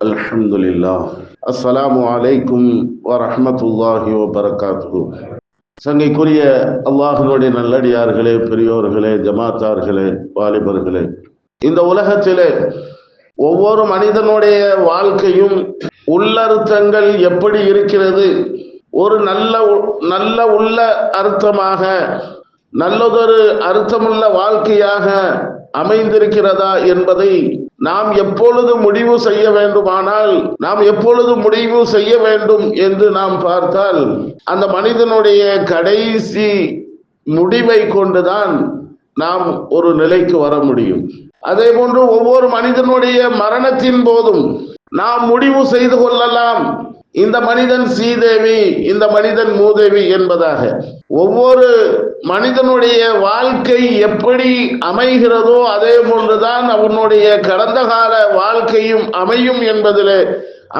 அல்ஹம்துலில்லாஹ். அஸ்ஸலாமு அலைக்கும் வரஹ்மத்துல்லாஹி வபரகாத்துஹு. சங்கைக்குரிய அல்லாஹ்வினுடைய நல்லடியார்களே, பெரியோர்களே, ஜமாத்தார்களே, வாலிபர்களே, இந்த உலகத்திலே ஒவ்வொரு மனிதனுடைய வாழ்க்கையும் உள்ளர்த்தங்கள் எப்படி இருக்கிறது, ஒரு நல்ல உள்ள அர்த்தமாக நல்லதொரு அர்த்தமுள்ள வாழ்க்கையாக அமைந்திருக்கிறதா என்பதை நாம் எப்பொழுது முடிவு செய்ய வேண்டுமானால் நாம் எப்பொழுது முடிவு செய்ய வேண்டும் என்று நாம் பார்த்தால் அந்த மனிதனுடைய கடைசி முடிவை கொண்டுதான் நாம் ஒரு நிலைக்கு வர முடியும். அதே போன்று ஒவ்வொரு மனிதனுடைய மரணத்தின் போதும் நாம் முடிவு செய்து கொள்ளலாம், இந்த மனிதன் சீதேவி, இந்த மனிதன் மூதேவி என்பதாக. ஒவ்வொரு மனிதனுடைய வாழ்க்கை எப்படி அமைகிறதோ அதே போன்றுதான் அவனுடைய கடந்த கால வாழ்க்கையும் அமையும் என்பதிலே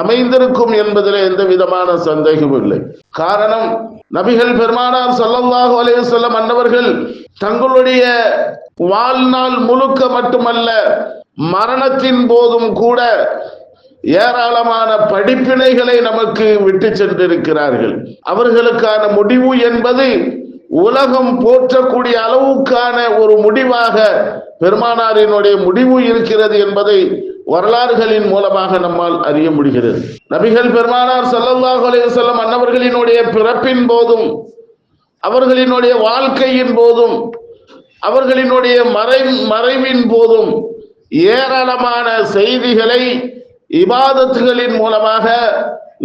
அமைந்திருக்கும் என்பதிலே எந்த விதமான சந்தேகமும் இல்லை. காரணம், நபிகள் பெருமானார் ஸல்லல்லாஹு அலைஹி வஸல்லம் அன்னவர்கள் தங்களுடைய வாழ்நாள் முழுக்க மட்டுமல்ல, மரணத்தின் போதும் கூட ஏராளமான படிப்பினைகளை நமக்கு விட்டு சென்றிருக்கிறார்கள். அவர்களுக்கான முடிவு என்பது உலகம் போற்றக்கூடிய அளவுக்கான ஒரு முடிவாக பெருமானாரினுடைய முடிவு இருக்கிறது என்பதை வரலாறுகளின் மூலமாக நம்மால் அறிய முடிகிறது. நபிகள் பெருமானார் ஸல்லல்லாஹு அலைஹி வஸல்லம் அன்னவர்களினுடைய பிறப்பின் போதும் அவர்களினுடைய வாழ்க்கையின் போதும் அவர்களினுடைய மறைவின் போதும் ஏராளமான செய்திகளை இபாதத்துகளின் மூலமாக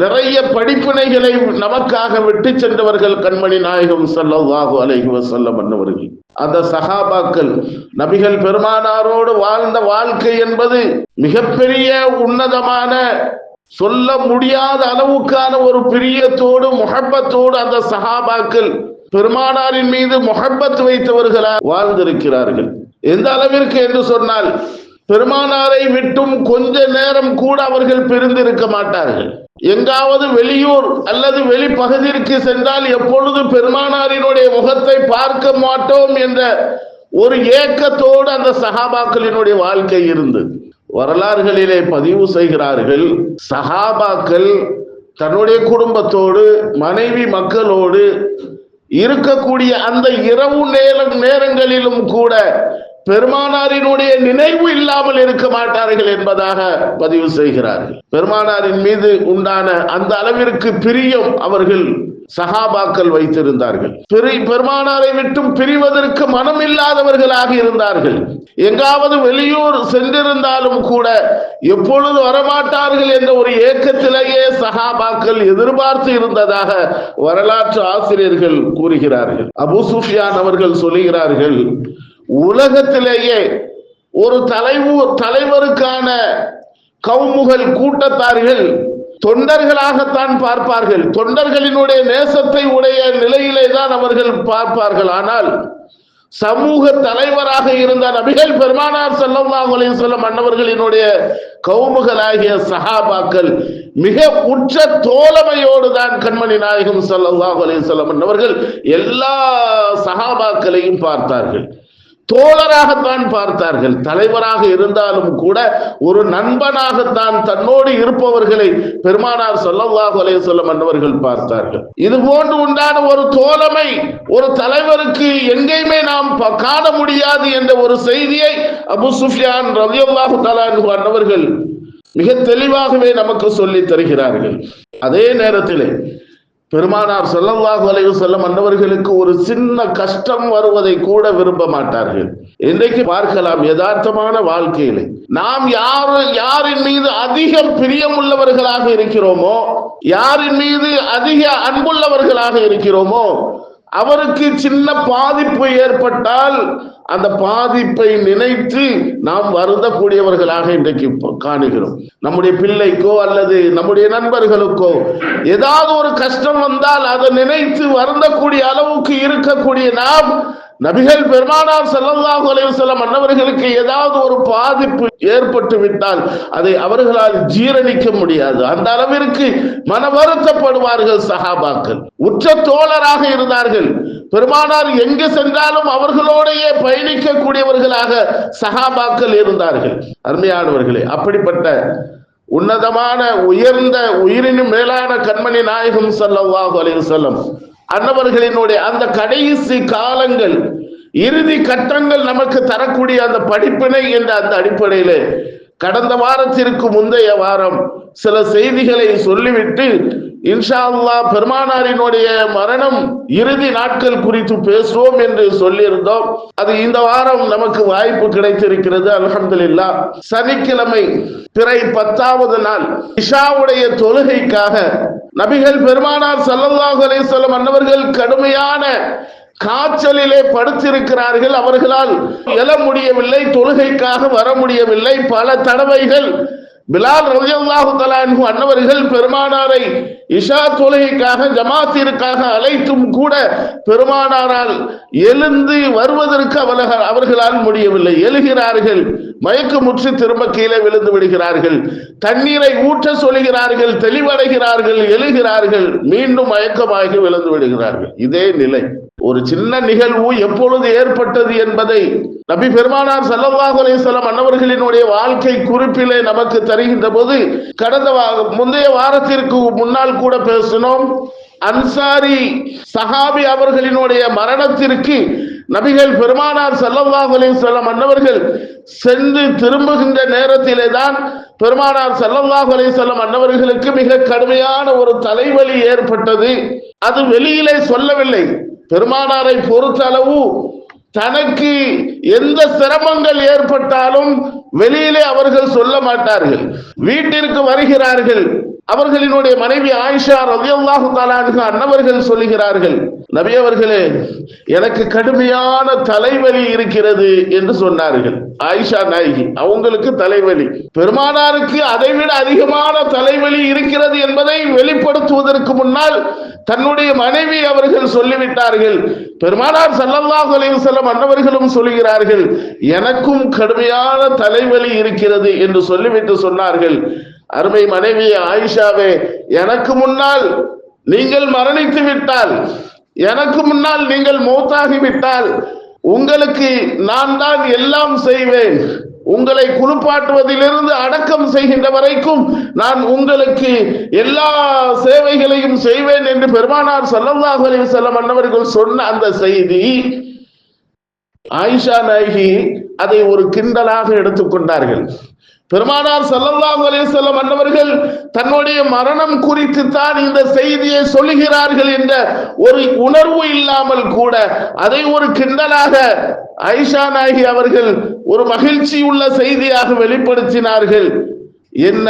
நிறைய படிப்பினைகளை நமக்காக விட்டு சென்றவர்கள் கண்மணி நாயகம் ஸல்லல்லாஹு அலைஹி வஸல்லம் அன்னவர்கள். அந்த சஹாபாக்கள் நபிகள் பெருமானாரோடு வாழ்ந்த வாழ்க்கை என்பது மிகப்பெரிய உன்னதமான, சொல்ல முடியாத அளவுக்கான ஒரு பிரியத்தோடு முஹப்பத்தோடு அந்த சஹாபாக்கள் பெருமானாரின் மீது முஹப்பத் வைத்தவர்களாக வாழ்ந்திருக்கிறார்கள். எந்த அளவிற்கு என்று சொன்னால், பெருமானாரை விட்டும் கொஞ்ச நேரம் கூட அவர்கள் பிரிந்திருக்க மாட்டார்கள். எங்காவது வெளியூர் அல்லது வெளிப்பகுதிக்கு சென்றால் எப்பொழுது பெருமானாரினுடைய முகத்தை பார்க்க மாட்டோம் என்ற ஒரு ஏக்கத்தோடு அந்த சஹாபாக்களினுடைய வாழ்க்கை இருந்து வரலாறுகளிலே பதிவு செய்கிறார்கள். சஹாபாக்கள் தன்னுடைய குடும்பத்தோடு மனைவி மக்களோடு இருக்கக்கூடிய அந்த இரவு நேரங்களிலும் கூட பெருமானாரினுடைய நினைவு இல்லாமல் இருக்க மாட்டார்கள் என்பதாக பதிவு செய்கிறார்கள். பெருமானாரின் மீது உண்டான அந்த அளவிற்கு பிரியம் அவர்கள் சஹாபாக்கள் வைத்திருந்தார்கள். பெருமானாரை விட்டும் பிரிவதற்கு மனம் இல்லாதவர்களாக இருந்தார்கள். எங்காவது வெளியூர் சென்றிருந்தாலும் கூட எப்பொழுது வரமாட்டார்கள் என்ற ஒரு ஏக்கத்திலேயே சஹாபாக்கள் எதிர்பார்த்து இருந்ததாக வரலாற்று ஆசிரியர்கள் கூறுகிறார்கள். அபூ சுஃபியான் அவர்கள் சொல்லுகிறார்கள், உலகத்திலேயே ஒரு தலைவருக்கான கவுமுகள் கூட்டத்தார்கள் தொண்டர்களாகத்தான் பார்ப்பார்கள். தொண்டர்களினுடைய நேசத்தை உடைய நிலையிலே தான் அவர்கள் பார்ப்பார்கள். ஆனால் சமூக தலைவராக இருந்த நபிகள் பெருமானார் ஸல்லல்லாஹு அலைஹி வஸல்லம் அன்னவர்களினுடைய கவுமுகளாகிய சஹாபாக்கள் மிக உற்ற தோழமையோடு தான் கண்மணி நாயகம் ஸல்லல்லாஹு அலைஹி வஸல்லம் அன்னவர்கள் எல்லா சஹாபாக்களையும் பார்த்தார்கள். தோழராகத்தான் பார்த்தார்கள். தலைவராக இருந்தாலும் கூட ஒரு நண்பனாகத்தான் தன்னோடு இருப்பவர்களை பெருமானார் ஸல்லல்லாஹு அலைஹி வஸல்லம் அன்னவர்கள் பார்த்தார்கள். இது போன்று உண்டான ஒரு தோழமை ஒரு தலைவருக்கு எங்கேயுமே நாம் காண முடியாது என்ற ஒரு செய்தியை அபூ சுஃபியான் ரலியல்லாஹு தஆலா அன்ஹு அன்னவர்கள் மிக தெளிவாகவே நமக்கு சொல்லி தருகிறார்கள். அதே நேரத்தில் பெருமானார் ஸல்லல்லாஹு அலைஹி வஸல்லம் அன்னவர்களுக்கு ஒரு சின்ன கஷ்டம் வருவதை கூட விரும்ப மாட்டார்கள். இன்றைக்கு பார்க்கலாம், யதார்த்தமான வாழ்க்கையிலே நாம் யாரின் மீது அதிகம் பிரியம் உள்ளவர்களாக இருக்கிறோமோ, யாரின் மீது அதிக அன்புள்ளவர்களாக இருக்கிறோமோ, அவருக்கு சின்ன பாதிப்பு ஏற்பட்டால் அந்த பாதிப்பை நினைத்து நாம் வருந்தக்கூடியவர்களாக இன்றைக்கு காணுகிறோம். நம்முடைய பிள்ளைக்கோ அல்லது நம்முடைய நண்பர்களுக்கோ ஏதாவது ஒரு கஷ்டம் வந்தால் அதை நினைத்து வருந்தக்கூடிய அளவுக்கு இருக்கக்கூடிய நாம் நபிகள் பெருமானார் ஸல்லல்லாஹு அலைஹி வஸல்லம் அன்னவர்களுக்கு ஏதாவது ஒரு பாதிப்பு ஏற்பட்டு விட்டால் அதை அவர்களால் ஜீரணிக்க முடியாது. அந்த அளவிற்கு மன வருத்தப்படுவார்கள் சஹாபாக்கள். உற்ற தோழராக இருந்தார்கள். பெருமானார் எங்கு சென்றாலும் அவர்களோடையே பயணிக்கக்கூடியவர்களாக சஹாபாக்கள் இருந்தார்கள். அருமையானவர்களே, அப்படிப்பட்ட உன்னதமான உயர்ந்த உயிரினும் மேலான கண்மணி நாயகம் ஸல்லல்லாஹு அலைஹி வஸல்லம் அன்னவர்களினுடைய அந்த கடைசி காலங்கள், இறுதி கட்டங்கள் நமக்கு தரக்கூடிய அந்த படிப்பினை என்ற அந்த அடிப்படையிலே கடந்த வாரத்திற்கு முந்தைய வாரம் சில செய்திகளை சொல்லிவிட்டு இன்ஷா அல்லாஹ் பெருமானாரினுடைய மரணம் இறுதி நாட்கள் குறித்து பேசுவோம் என்று சொல்லியிருந்தோம். அது இந்த வாரம் நமக்கு வாய்ப்பு கிடைத்திருக்கிறது. அல்ஹம்துலில்லாஹ். சனிக்கிழமை பிறை 10வது நாள் இஷாவுடைய தொழுகைக்காக நபிகள் பெருமானார் ஸல்லல்லாஹு அலைஹி வஸல்லம் அன்னவர்கள் கடுமையான காய்ச்சலிலே படுத்திருக்கிறார்கள். அவர்களால் எழ முடியவில்லை, தொழுகைக்காக வர முடியவில்லை. பல தடவைகள் பிலால் ரலியல்லாஹு தஆலா அன்ஹு அன்னவர்கள் பெருமானாரை இஷா தொழுகைக்காக ஜமாத்திற்காக அழைத்தும் கூட பெருமானாரால் எழுந்து வருவதற்கு அவர்களால் முடியவில்லை. எழுகிறார்கள், மயக்கமுற்று திரும்ப கீழே விழுந்து விடுகிறார்கள். தண்ணீரை ஊற்ற சொல்கிறார்கள், தெளிவடைகிறார்கள், எழுகிறார்கள், மீண்டும் மயக்கமாகி விழுந்து விடுகிறார்கள். இதே நிலை. ஒரு சின்ன நிகழ்வு எப்பொழுது ஏற்பட்டது என்பதை நபி பெருமானார் ஸல்லல்லாஹு அலைஹி வஸல்லம் அன்னவர்களினுடைய வாழ்க்கை குறிப்பிலே நமக்கு தருகின்ற போது கடந்த முந்தைய வாரத்திற்கு முன்னால் கூட பேசினோம். அன்சாரி சஹாபி அவர்களினுடைய மரணத்திற்கு நபிகள் பெருமானார் ஸல்லல்லாஹு அலைஹி வஸல்லம் அன்னவர்கள் சென்று திரும்புகின்ற நேரத்திலே தான் பெருமானார் ஸல்லல்லாஹு அலைஹி வஸல்லம் அன்னவர்களுக்கு மிக கடுமையான ஒரு தலைவலி ஏற்பட்டது. அது வெளியிலே சொல்லவில்லை. பெருமானாரை பொறுத்த அளவு தனக்கு எந்த சிரமங்கள் ஏற்பட்டாலும் வெளியிலே அவர்கள் சொல்ல மாட்டார்கள். வீட்டிற்கு வருகிறார்கள். அவர்களினுடைய மனைவி ஆயிஷா ரலியல்லாஹு தஆலா அன்ஹா அன்னவர்கள் சொல்லுகிறார்கள், நபி அவர்களே, எனக்கு கடுமையான தலைவலி இருக்கிறது என்று சொன்னார்கள். ஆயிஷா நாயகி அவங்களுக்கு தலைவலி, பெருமானாருக்கு அதைவிட அதிகமான தலைவலி இருக்கிறது என்பதை வெளிப்படுத்துவதற்கு முன்னால் தன்னுடைய மனைவி அவர்கள் சொல்லிவிட்டார்கள். பெருமானார் ஸல்லல்லாஹு அலைஹி வஸல்லம் அன்னவர்களும் சொல்லுகிறார்கள், எனக்கும் கடுமையான தலைவலி இருக்கிறது என்று சொல்லிவிட்டு சொன்னார்கள், அருமை மனைவி ஆயிஷாவே, எனக்கு முன்னால் நீங்கள் மரணித்து விட்டால், எனக்கு முன்னால் நீங்கள் மௌத்தாகிவிட்டால் உங்களுக்கு நான் தான் எல்லாம் செய்வேன். உங்களை குளிப்பாட்டுவதிலிருந்து அடக்கம் செய்கின்ற வரைக்கும் நான் உங்களுக்கு எல்லா சேவைகளையும் செய்வேன் என்று பெருமானார் ஸல்லல்லாஹு அலைஹி வஸல்லம் அன்னவர்கள் சொன்ன அந்த செய்தி ஆயிஷா நாயகி அதை ஒரு கிண்டலாக எடுத்துக்கொண்டார்கள். பெருமானார் ஸல்லல்லாஹு அலைஹி வஸல்லம் அன்னவர்கள் தன்னுடைய மரணம் குறித்து தான் இந்த செய்தியை சொல்லுகிறார்கள் என்ற ஒரு உணர்வு இல்லாமல் கூட அதை ஒரு கிண்டலாக ஆயிஷா நாயகி அவர்கள் ஒரு மகிழ்ச்சி உள்ள செய்தியாக வெளிப்படுத்தினார்கள். என்ன,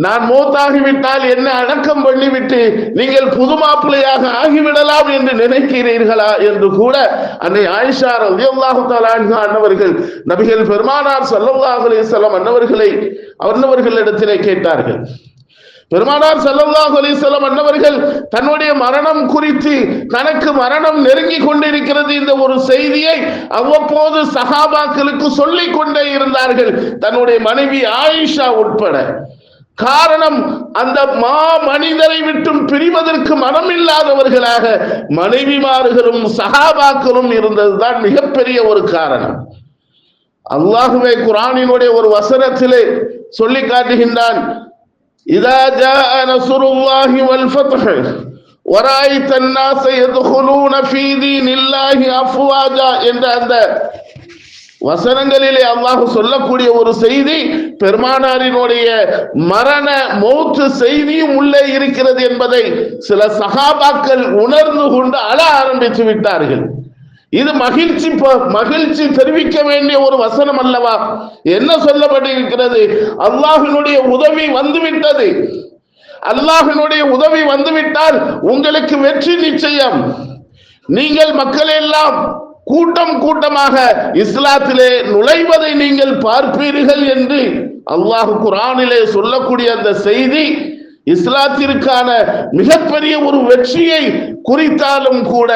நான் மௌத்தாகிவிட்டால் என்ன அடக்கம் பண்ணிவிட்டு நீங்கள் புது மாப்பிள்ளையாக ஆகிவிடலாம் என்று நினைக்கிறீர்களா என்று கூட அன்னை ஆயிஷா ரலியல்லாஹு தஆலா அன்ஹா அன்னவர்கள் நபிகள் பெருமானார் ஸல்லல்லாஹு அலைஹி வஸல்லம் அன்னவர்களிடத்திலே கேட்டார்கள். பெருமானார் ஸல்லல்லாஹு அலைஹி வஸல்லம் அன்னவர்கள் தன்னுடைய மரணம் குறித்து தனக்கு மரணம் நெருங்கி கொண்டிருக்கிறது இந்த ஒரு செய்தியை அவ்வப்போது சஹாபாக்களுக்கு சொல்லிக் கொண்டே இருந்தார்கள், தன்னுடைய மனைவி ஆயிஷா உட்பட. காரணம், அந்த மா மனிதரை விட்டும் பிரிவதற்கு மனமில்லாதவர்களாக மனைவிமார்களும் சஹாபாக்களும் இருந்ததுதான் மிகப்பெரிய ஒரு காரணம். அல்லாஹுவே குர்ஆனினுடைய ஒரு வசனத்திலே சொல்லி காட்டுகின்றான், இதா ஜாஅ நஸ்ருல்லாஹி வல் ஃபத்ஹ் வராய்த அன்னாஸ யதுகுலூன ஃபீ தீனில்லாஹி அஃப்வாஜா என்ற அந்த வசனங்களிலே அல்லாஹ் சொல்லக்கூடிய ஒரு செய்தி பெருமானாரினுடைய மரண மௌத்து செய்தியும் உள்ளே இருக்கிறது என்பதை சில சஹாபாக்கள் உணர்ந்து கொண்டு அழ ஆரம்பித்து விட்டார்கள். இது மகிழ்ச்சி தெரிவிக்க வேண்டிய ஒரு வசனம் அல்லவா? என்ன சொல்லப்பட்டிருக்கிறது? அல்லாஹ்வினுடைய உதவி வந்துவிட்டது. அல்லாஹ்வினுடைய உதவி வந்துவிட்டால் உங்களுக்கு வெற்றி நிச்சயம். நீங்கள் மக்கள் எல்லாம் கூட்டம் கூட்டமாக இஸ்லாத்திலே நுழைவதை நீங்கள் பார்ப்பீர்கள் என்று அல்லாஹ் குர்ஆனிலே சொல்லக்கூடிய அந்த செய்தி இஸ்லாத்திற்கான மிகப்பெரிய ஒரு வெற்றியை குறித்தாலும் கூட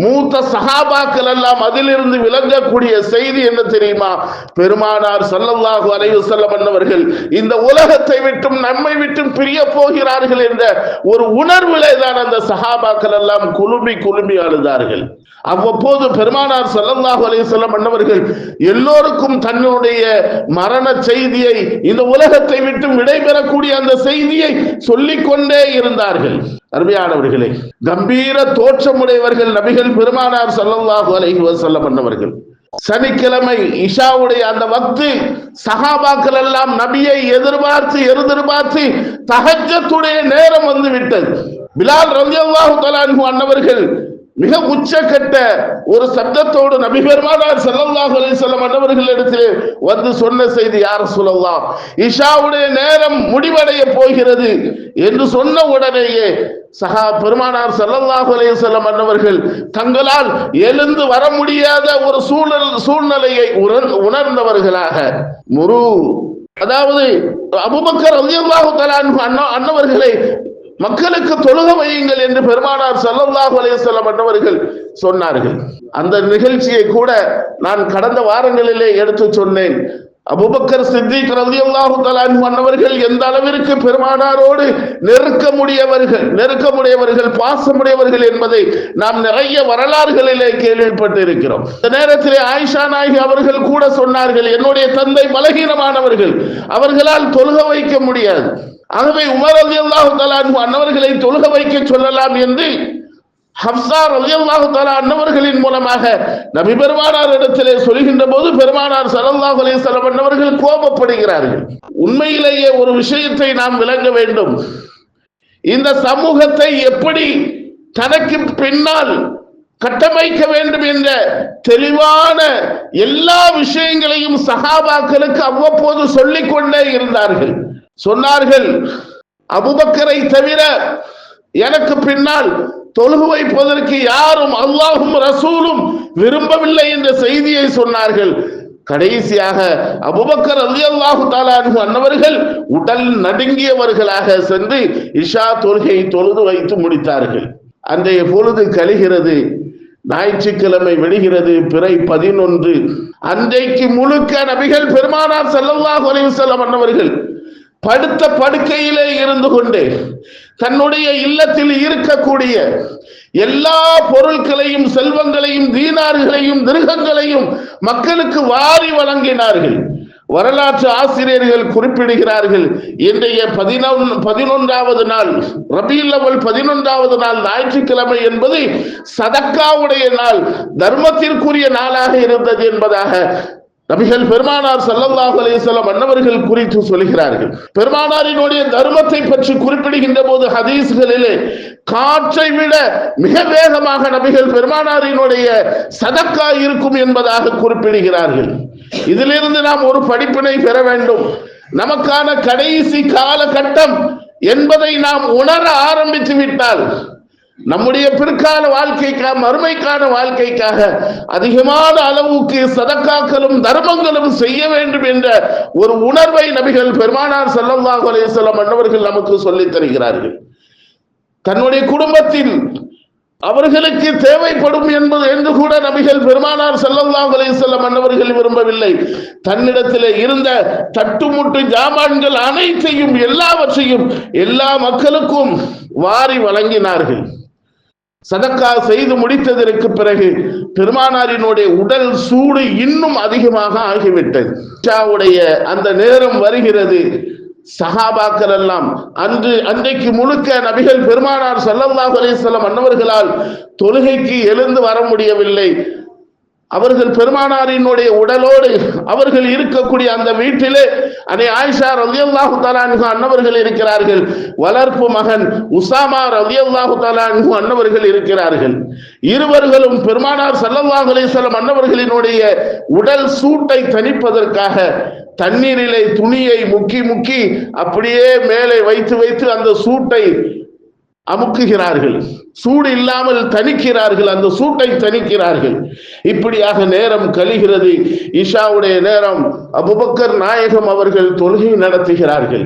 மூத்த சஹாபாக்கள் எல்லாம் அதிலிருந்து விளங்கக்கூடிய செய்தி என்ன தெரியுமா? பெருமானார் ஸல்லல்லாஹு அலைஹி வஸல்லம் அன்னவர்கள் இந்த உலகத்தை விட்டும் நம்மை விட்டும் பிரிய போகிறார்கள் என்ற ஒரு உணர்விலே தான் அந்த சஹாபாக்கள் எல்லாம் குலுமி குலுமி அழுதார்கள். அவ்வப்போது பெருமானார் ஸல்லல்லாஹு அலைஹி வஸல்லம் அன்னவர்கள் எல்லோருக்கும் தன்னுடைய மரண செய்தியை, இந்த உலகத்தை விட்டு விடைபெறக்கூடிய அந்த செய்தியை சொல்லிக்கொண்டே இருந்தார்கள். அருமையானவர்களே, கம்பீர தோற்றமுடையவர்கள் நபிகள் பெருமானார் ஸல்லல்லாஹு அலைஹி வஸல்லம் அன்னவர்கள். சனிக்கிழமை இஷாவுடைய அந்த வக்து சஹாபாக்கள் எல்லாம் நபியை எதிர்பார்த்து தஹஜ்ஜத்துடைய நேரம் வந்து விட்டது. பிலால் ரலியல்லாஹு தஆலா அன்ஹு அன்னவர்கள் மிக உச்சக்கட்ட ஒரு சப்தத்தோடு நபி பெருமானார் ஸல்லல்லாஹு அலைஹி வஸல்லம் அன்னவர்களிடத்தில் வந்து சொன்ன செய்தி, யா ரசூலல்லாஹ், இஷாவுடைய நேரம் முடிவடைய போகிறது என்று சொன்ன உடனேயே பெருமானார் ஸல்லல்லாஹு அலைஹி வஸல்லம் அன்னவர்கள் தங்களால் எழுந்து வர முடியாத ஒரு சூழ்நிலையை உணர்ந்தவர்களாக அதாவது அபூபக்கர் ரலியல்லாஹு தஆலா அன்னவர்களை மக்களுக்கு தொழுக வையுங்கள் என்று பெருமானார் ஸல்லல்லாஹு அலைஹி வஸல்லம் அன்னவர்கள் சொன்னார்கள். அந்த நிகழ்ச்சியை கூட நான் கடந்த வாரங்களிலே எடுத்து சொன்னேன். அபூபக்கர் சித்திக் ரலியல்லாஹு தஆலா அன்னவர்கள் எந்த அளவிற்கு பெருமானாரோடு நெருக்கமுடையவர்கள் பாசமுடையவர்கள் என்பதை நாம் நிறைய வரலாறுகளிலே கேள்விப்பட்டு இருக்கிறோம். இந்த நேரத்திலே ஆயிஷா நாயகி அவர்கள் கூட சொன்னார்கள், என்னுடைய தந்தை பலகீனமானவர்கள், அவர்களால் தொழுக வைக்க முடியாது, ஆகவே உமர் ரலியல்லாஹு தஆலா அன்னவர்களை தொழுக வைக்க சொல்லலாம் என்று ஹப்ஸா ரலியல்லாஹு தஆலா அன்னவர்களின் மூலமாக நபி பெருமானார் இடத்திலே சொல்கின்ற போது பெருமானார் ஸல்லல்லாஹு அலைஹி வஸல்லம் அன்னவர்கள் கோபப்படுகிறார்கள். உண்மையிலேயே ஒரு விஷயத்தை நாம் விளங்க வேண்டும். இந்த சமூகத்தை எப்படி தனக்கு பின்னால் கட்டமைக்க வேண்டும் என்ற தெளிவான எல்லா விஷயங்களையும் சஹாபாக்களுக்கு அவ்வப்போது சொல்லிக் கொண்டே இருந்தார்கள். சொன்னார்கள், அபூபக்கரை தவிர எனக்கு பின்னால் தொழுகு வைப்பதற்கு யாரும் அல்லாஹும் ரசூலும் விரும்பவில்லை என்ற செய்தியை சொன்னார்கள். கடைசியாக அபூபக்கர் ரலியல்லாஹு தஆலா அன்ஹு அன்னவர்கள் உடல் நடுங்கியவர்களாக சென்று இஷா தொழுகை தொழுது வைத்து முடித்தார்கள். அன்றைய பொழுது கழிகிறது, ஞாயிற்றுக்கிழமை விடுகிறது, பிறை 11. அன்றைக்கு முழுக்க நபிகள் பெருமானார் ஸல்லல்லாஹு அலைஹி வஸல்லம் அன்னவர்கள் படுத்த படுக்கையிலே இருந்து கொண்டு தன்னுடைய இல்லத்தில் இருக்கக்கூடிய எல்லா பொருட்களையும், செல்வங்களையும், தீனார்களையும், திர்ஹங்களையும் மக்களுக்கு வாரி வழங்கினார்கள். வரலாற்று ஆசிரியர்கள் குறிப்பிடுகிறார்கள், இன்றைய 11வது நாள், ரபியுல் அவ்வல் 11வது நாள் ஞாயிற்றுக்கிழமை என்பது சதக்காவுடைய நாள், தர்மத்திற்குரிய நாளாக இருந்தது என்பதாக நபிகள் பெருமானார் ஸல்லல்லாஹு அலைஹி வஸல்லம் அன்னவர்கள் குறித்து சொல்கிறார்கள். பெருமானாரினுடைய தர்மத்தை பற்றி குறிப்பிடுகின்ற போது ஹதீஸ்களிலே காற்றை விட மிக வேகமாக நபிகள் பெருமானாரினுடைய சதக்கா இருக்கும் என்பதாக குறிப்பிடுகிறார்கள். இதிலிருந்து நாம் ஒரு படிப்பினை பெற வேண்டும். நமக்கான கடைசி காலகட்டம் என்பதை நாம் உணர ஆரம்பித்து விட்டால் நம்முடைய பிற்கால வாழ்க்கைக்காக, மறுமைக்கான வாழ்க்கைக்காக அதிகமான அளவுக்கு சதக்காக்களும் தர்மங்களும் செய்ய வேண்டும் என்ற ஒரு உணர்வை நபிகள் பெருமானார் ஸல்லல்லாஹு அலைஹி வஸல்லம் அன்னவர்கள் நமக்கு சொல்லித் தருகிறார்கள். தன்னுடைய குடும்பத்தில் அவர்களுக்கு தேவைப்படும் என்பது என்று கூட நபிகள் பெருமானார் ஸல்லல்லாஹு அலைஹி வஸல்லம் அன்னவர்கள் விரும்பவில்லை. தன்னிடத்திலே இருந்த தட்டுமுட்டு ஜாமான்கள் அனைத்தையும், எல்லாவற்றையும் எல்லா மக்களுக்கும் வாரி வழங்கினார்கள். சதக்கா செய்து முடித்ததற்கு பிறகு பெருமானாரினுடைய உடல் சூடு இன்னும் அதிகமாக ஆகிவிட்டது. அந்த நேரம் வருகிறது. சஹாபாக்கள் எல்லாம் அன்றைக்கு முழுக்க நபிகள் பெருமானார் ஸல்லல்லாஹு அலைஹி வஸல்லம் அன்னவர்களால் தொழுகைக்கு எழுந்து வர முடியவில்லை. அவர்கள் பெருமானாரினுடைய உடலோடு அவர்கள் இருக்கக்கூடிய அந்த வீட்டிலே அன்னை ஆயிஷா ரலியல்லாஹு தஆலா அன்ஹா அன்னவர்கள் இருக்கிறார்கள். வளர்ப்பு மகன் உசாமா ரலியல்லாஹு தஆலா அன்ஹு அன்னவர்கள் இருக்கிறார்கள். இருவர்களும் பெருமானார் ஸல்லல்லாஹு அலைஹி வஸல்லம் அன்னவர்களினுடைய உடல் சூட்டை தணிப்பதற்காக தண்ணீரிலே துணியை முக்கி அப்படியே மேலே வைத்து அந்த சூட்டை அமுக்குகிறார்கள். சூடு இல்லாமல் தணிக்கிறார்கள், அந்த சூட்டை தணிக்கிறார்கள். இப்படியாக நேரம் கழிகிறது. இஷாவுடைய நேரம். அபூபக்கர் நாயகம் அவர்கள் தொழுகை நடத்துகிறார்கள்.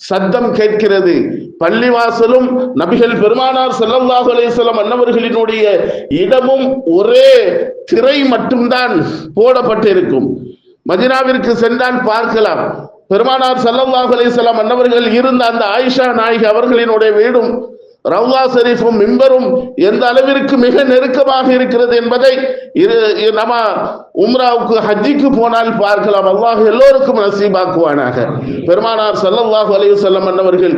சத்தம் கேட்கிறது. பள்ளிவாசலும் நபிகள் பெருமானார் ஸல்லல்லாஹு அலைஹி வஸல்லம் அன்னவர்களினுடைய இடமும் ஒரே திரை மட்டும்தான் போடப்பட்டிருக்கும். மதீனாவிற்கு சென்றால் பார்க்கலாம், பெருமானார் ஸல்லல்லாஹு அலைஹி வஸல்லம் அன்னவர்கள் இருந்த அந்த ஆயிஷா நாயகி அவர்களினுடைய வீடும் ரவுலா ஷரீஃபும் மிம்பரும் எந்த அளவிற்கு மிக நெருக்கமாக இருக்கிறது என்பதை நம்ம உம்ராவுக்கு ஹஜ்ஜிக்கு போனால் பார்க்கலாம். அல்லாஹ் எல்லோருக்கும் நசீபாக்குவானாக. பெருமானார் ஸல்லல்லாஹு அலைஹி வஸல்லம் அன்னவர்கள்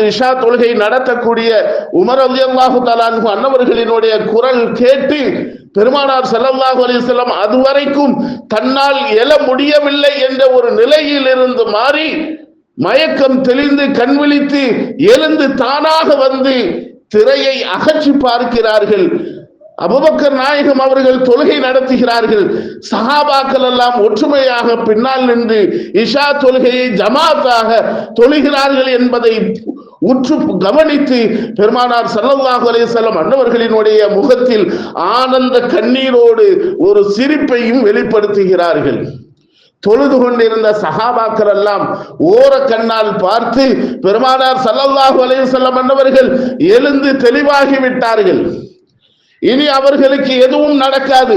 இஷா தொழுகை நடத்தக்கூடிய உமர் ரலியல்லாஹு தஆலா அன்ஹு அன்னவர்களினுடைய குரல் கேட்டு பெருமானார் ஸல்லல்லாஹு அலைஹி வஸல்லம் அதுவரைக்கும் தன்னால் எழ முடியவில்லை என்ற ஒரு நிலையில் இருந்து மாறி மயக்கம் தெளிந்து கண் விழித்து எழுந்து தானாக வந்து திரையை அகற்றி பார்க்கிறார்கள். அபூபக்கர் நாயகம் அவர்கள் தொழுகை நடத்துகிறார்கள். சஹாபாக்கள் எல்லாம் ஒற்றுமையாக பின்னால் நின்று இஷா தொழுகையை ஜமாத்தாக தொழுகிறார்கள் என்பதை உற்று கவனித்து பெருமானார் ஸல்லல்லாஹு அலைஹி வஸல்லம் அன்னவர்களினுடைய முகத்தில் ஆனந்த கண்ணீரோடு ஒரு சிரிப்பையும் வெளிப்படுத்துகிறார்கள். தொழுது கொண்டிருந்த சஹாபாக்கள் எல்லாம் ஓர கண்ணால் பார்த்து பெருமானார் ஸல்லல்லாஹு அலைஹி வஸல்லம் அன்னவர்கள் எழுந்து தெளிவாகி விட்டார்கள், இனி அவர்களுக்கு எதுவும் நடக்காது,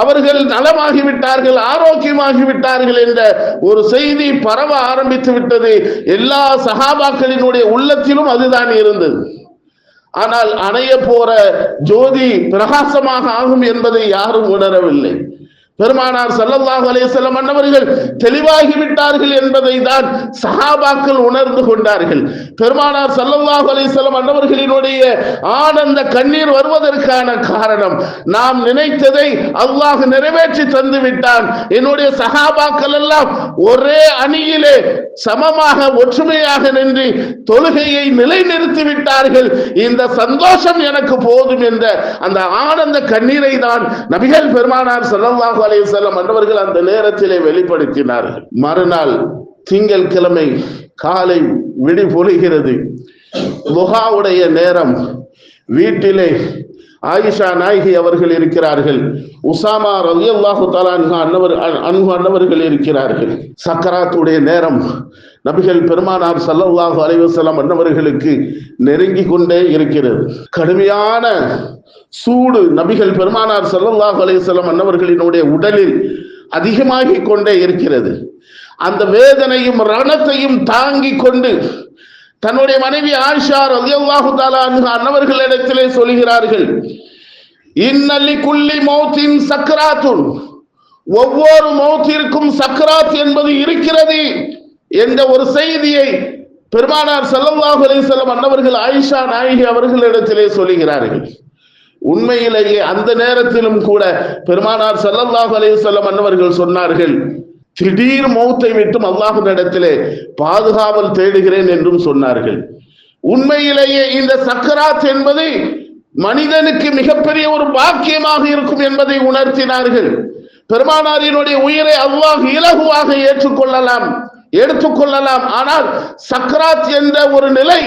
அவர்கள் நலமாகி விட்டார்கள், ஆரோக்கியமாகி விட்டார்கள் என்ற ஒரு செய்தி பரவ ஆரம்பித்து விட்டது. எல்லா சஹாபாக்களினுடைய உள்ளத்திலும் அதுதான் இருந்தது. ஆனால் அணைய போற ஜோதி பிரகாசமாக ஆகும் என்பதை யாரும் உணரவில்லை. பெருமானார் ஸல்லல்லாஹு அலைஹி வஸல்லம் அன்னவர்கள் தெளிவாகி விட்டார்கள் என்பதை தான் சஹாபாக்கள் உணர்ந்து கொண்டார்கள். பெருமானார் ஸல்லல்லாஹு அலைஹி வஸல்லம் அன்னவர்களினுடைய ஆனந்த கண்ணீர் வருவதற்கான காரணம், நாம் நினைத்ததை அல்லாஹ் நிறைவேற்றி தந்து விட்டான். என்னுடைய சஹாபாக்கள் எல்லாம் ஒரே அணியிலே சமமாக ஒற்றுமையாக நின்று தொழுகையை நிலைநிறுத்தி விட்டார்கள், இந்த சந்தோஷம் எனக்கு போதும் என்ற அந்த ஆனந்த கண்ணீரை தான் நபிகள் பெருமானார் ஸல்லல்லாஹு அலைஹி வஸல்லம் அன்னவர்கள் அந்த நேரத்திலே வெளிப்படுத்தினார்கள். மறுநாள் திங்கட்கிழமை காலை விடி பொழிகிறது. துஹாவுடைய நேரம். வீட்டிலே ஆயிஷா நாயகி அவர்கள் இருக்கிறார்கள், உசாமா ரலியல்லாஹு தஆலா அன்ஹு அன்னவர்கள் இருக்கிறார்கள். சக்கராத்துடைய நேரம் நபிகள் பெருமானார் ஸல்லல்லாஹு அலைஹி வஸல்லம் அன்னவர்களுக்கு நெருங்கி கொண்டே இருக்கிறது. கடுமையான சூடு நபிகள் பெருமானார் ஸல்லல்லாஹு அலைஹி வஸல்லம் அன்னவர்களினுடைய உடலில் அதிகமாகி கொண்டே இருக்கிறது. அந்த வேதனையும் ரணத்தையும் தாங்கி கொண்டு தன்னுடைய மனைவி ஆயிஷா ரலியல்லாஹு தஆலா அன்ஹா அன்னவர்களிடத்திலே சொல்கிறார்கள், இன்னலி குல்லி மௌத்தின் சக்ராத்துன், ஒவ்வொரு மௌத்திற்கும் சக்ராத் என்பது இருக்கிறது என்ற ஒரு செய்தியை பெருமானார் ஸல்லல்லாஹு அலைஹி வஸல்லம் அன்னவர்கள் ஆயிஷா நாயகி அவர்களிடத்திலே சொல்கிறார்கள். உண்மையிலேயே அந்த நேரத்திலும் கூட பெருமானார் ஸல்லல்லாஹு அலைஹி வஸல்லம் அன்னவர்கள் சொன்னார்கள், திடீர் மௌத்தை விட்டும் அல்லாஹ்விடத்திலே பாதுகாவல் தேடுகிறேன் என்றும் சொன்னார்கள். உண்மையிலேயே இந்த சக்கராத் என்பது மனிதனுக்கு மிகப்பெரிய ஒரு பாக்கியமாக இருக்கும் என்பதை உணர்த்தினார்கள். பெருமானாரினுடைய உயிரை அல்லாஹ் இலகுவாக ஏற்றுக்கொள்ளலாம், எடுத்துக்கொள்ளலாம். ஆனால் சக்கராத் என்ற ஒரு நிலை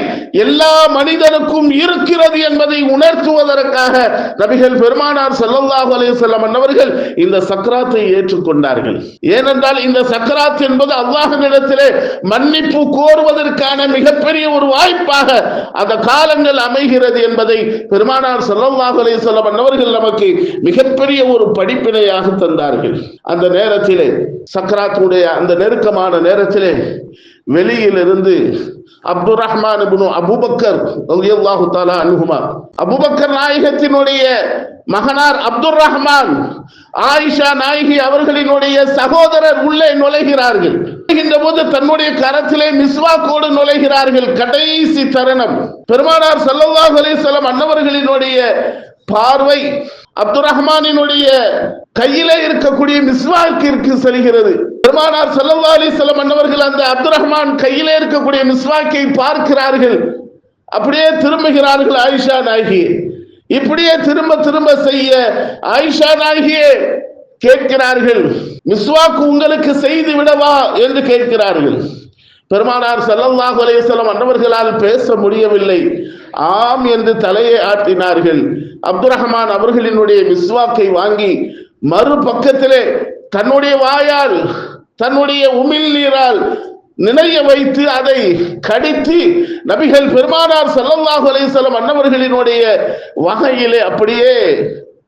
எல்லா மனிதனுக்கும் இருக்கிறது என்பதை உணர்த்துவதற்காக நபிகள் பெருமானார் ஸல்லல்லாஹு அலைஹி வஸல்லம் அன்னவர்கள் இந்த சக்கராத்தை ஏற்றுக்கொண்டார்கள். ஏனென்றால் இந்த சக்கராத் என்பது அல்லாஹ்விடத்திலே மன்னிப்பு கோருவதற்கான மிகப்பெரிய ஒரு வாய்ப்பாக அந்த காலங்கள் அமைகிறது என்பதை பெருமானார் ஸல்லல்லாஹு அலைஹி வஸல்லம் அன்னவர்கள் நமக்கு மிகப்பெரிய ஒரு படிப்பினையாக தந்தார்கள். அந்த நேரத்திலே சக்கராத்துடைய அந்த நெருக்கமான நேரத்திலே வெளியிலிருந்து அப்துர் ரஹ்மான் இப்னு அபூபக்கர் ரலியல்லாஹு தஆலா அன்ஹுமா, அபூபக்கர் நாயகத்தினுடைய மகனார் அப்துர் ரஹ்மான், ஆயிஷா நாயகி அவர்களினுடைய சகோதரர் உள்ளே நுழைகிறார்கள். போது தன்னுடைய கரத்திலே மிஸ்வாக்கோடு நுழைகிறார்கள். கடைசி தருணம். பெருமானார் ஸல்லல்லாஹு அலைஹி வஸல்லம் அன்னவர்களினுடைய பார்வை அப்துர் ரஹ்மானினுடைய கையிலே இருக்கக்கூடிய மிஸ்வாக்கிற்கு செல்கிறது. பெருமானார் ஸல்லல்லாஹு அலைஹி வஸல்லம் அன்னவர்கள் அந்த அப்துர் ரஹ்மான் கையிலே இருக்கக்கூடிய மிஸ்வாக்கை பார்க்கிறார்கள். அப்படியே திரும்புகிறார்கள் ஆயிஷா நாயகி. இப்படியே திரும்ப திரும்ப செய்ய ஆயிஷா நாயகியே கேட்கிறார்கள், மிஸ்வாக்கு உங்களுக்கு செய்து விடவா என்று கேட்கிறார்கள். பெருமானார் ஸல்லல்லாஹு அலைஹி வஸல்லம் அன்னவர்களால் பேச முடியவில்லை. ஆம் என்று தலையை ஆட்டினார்கள். அப்துர் ரஹ்மான் அவர்களினுடைய மிஸ்வாக்கை வாங்கி மறு பக்கத்திலே தன்னுடைய வாயால் தன்னுடைய உமிழ் நீரால் நினைய வைத்து அதை கடித்து நபிகள் பெருமானார் ஸல்லல்லாஹு அலைஹி வஸல்லம் அன்னவர்களினுடைய வகையிலே அப்படியே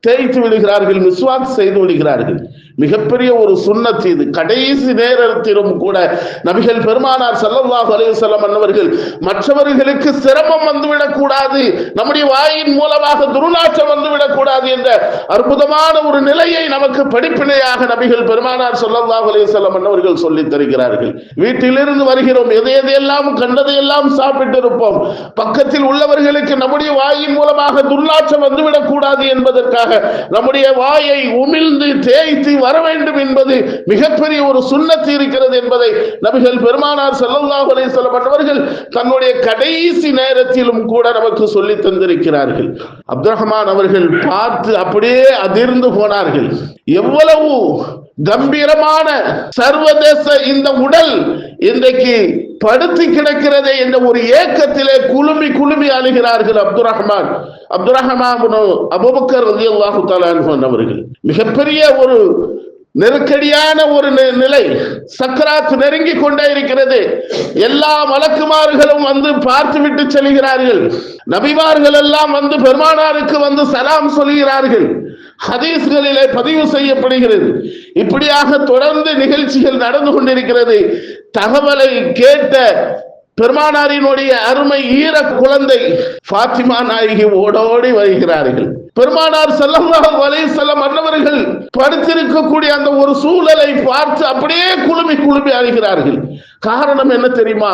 தேய்த்து விடுகிறார்கள், மிஸ்வாக் செய்து விடுகிறார்கள். மிகப்பெரிய ஒரு சுன்னத் இது. கடைசி நேரத்திலும் கூட நபிகள் பெருமானார் ஸல்லல்லாஹு அலைஹி வஸல்லம் அன்னவர்கள் மற்றவர்களுக்கு சிரமம் வந்துவிடக் கூடாது, நம்முடைய வாயின் மூலமாக துர்நாற்றம் வந்துவிடக் கூடாது என்ற அற்புதமான ஒரு நிலையை நமக்கு படிப்பினையாக நபிகள் பெருமானார் ஸல்லல்லாஹு அலைஹி வஸல்லம் அன்னவர்கள் சொல்லித் தருகிறார்கள். வீட்டிலிருந்து வருகிறோம், எதையெல்லாம் கண்டதையெல்லாம் சாப்பிட்டு இருப்போம். பக்கத்தில் உள்ளவர்களுக்கு நம்முடைய வாயின் மூலமாக துர்நாற்றம் வந்துவிடக் கூடாது என்பதற்காக நம்முடைய வாயை உமிழ்ந்து தேய்த்து வர வேண்டும் என்பது மிகப்பெரிய ஒரு சுன்னத்து இருக்கிறது என்பதை நபிகள் பெருமானார் ஸல்லல்லாஹு அலைஹி வஸல்லம் அவர்கள் தன்னுடைய கடைசி நேரத்திலும் கூட நமக்கு சொல்லி தந்திருக்கிறார்கள். அப்துல் ரஹ்மான் அவர்கள் பார்த்து அப்படியே அதிர்ந்து போனார்கள். எவ்வளவு கம்பீரமான சர்வதேச இந்த உடல் இன்றைக்கு படுத்து கிடக்கிறதே என்ற ஒரு ஏக்கத்திலே குலுமி குலுமி அழுகிறார்கள். அப்துல் ரஹ்மான் அபூபக்கர் ரலியல்லாஹு தஆலா அன்ஹு அவர்கள் மிகப்பெரிய ஒரு நெருக்கடியான ஒரு நிலை, சக்கராத் நெருங்கி கொண்டே இருக்கிறது. எல்லா மலக்குமார்களும் வந்து பார்த்து விட்டு செல்கிறார்கள். நபிமார்கள் எல்லாம் வந்து பெருமானாருக்கு வந்து சலாம் சொல்கிறார்கள். ஹதீஸ்களிலே பதிவு செய்யப்படுகிறது. இப்படியாக தொடர்ந்து நிகழ்ச்சிகள் நடந்து கொண்டிருக்கிறது. தகவலை கேட்ட பெருமானாரினுடைய அருமை ஈர குழந்தை ஃபாத்திமா நாயகி ஓடோடி வருகிறார்கள். பெருமானார் ஸல்லல்லாஹு அலைஹி வஸல்லம் அன்னவர்கள் படுத்திருக்கக்கூடிய அந்த ஒரு சூழலை பார்த்து அப்படியே குலுமி குலுமி அழுகிறார்கள். காரணம் என்ன தெரியுமா?